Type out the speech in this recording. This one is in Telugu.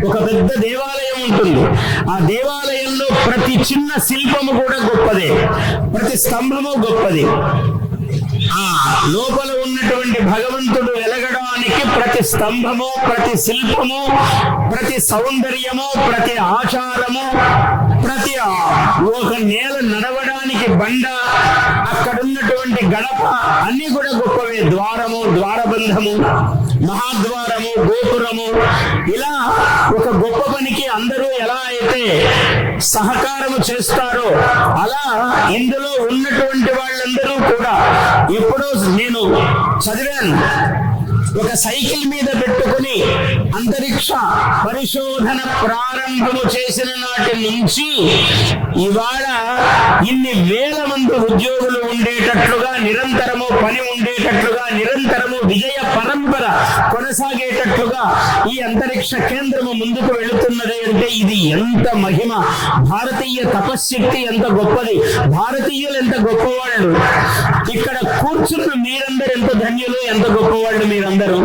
ఒక పెద్ద దేవాలయం ఉంటుంది. ఆ దేవాలయంలో ప్రతి చిన్న శిల్పము కూడా గొప్పదే, ప్రతి స్తంభము గొప్పది. ఆ లోపల ఉన్నటువంటి భగవంతుడు వెలగడానికి ప్రతి స్తంభము, ప్రతి శిల్పము, ప్రతి సౌందర్యము, ప్రతి ఆచారము, ప్రతి ఒక నేల నడవడానికి బండ, అక్కడున్నటువంటి గడప అన్ని కూడా గొప్పవే. ద్వారము, ద్వారబంధము, మహాద్వారము, గోపురము, ఇలా ఒక గొప్ప పనికి అందరూ ఎలా అయితే సహకారము చేస్తారో అలా ఇందులో ఉన్నటువంటి వాళ్ళందరూ కూడా ఎప్పుడో నేను చదివాను, ఒక సైకిల్ మీద పెట్టుకుని అంతరిక్ష పరిశోధన ప్రారంభము చేసిన నాటి నుంచి ఇవాళ ఇన్ని వేల మంది ఉద్యోగులు ఉండేటట్లుగా, నిరంతరము పని ఉండేటట్లుగా, నిరంతరము విజయ పరంపర కొనసాగేటట్లుగా ఈ అంతరిక్ష కేంద్రము ముందుకు వెళుతున్నది అంటే ఇది ఎంత మహిమ! భారతీయ తపశ్శక్తి ఎంత గొప్పది, భారతీయులు ఎంత గొప్పవాళ్ళు, ఇక్కడ కూర్చున్న మీరందరూ ఎంత ధన్యులు, ఎంత గొప్పవాళ్ళు మీరందరూ.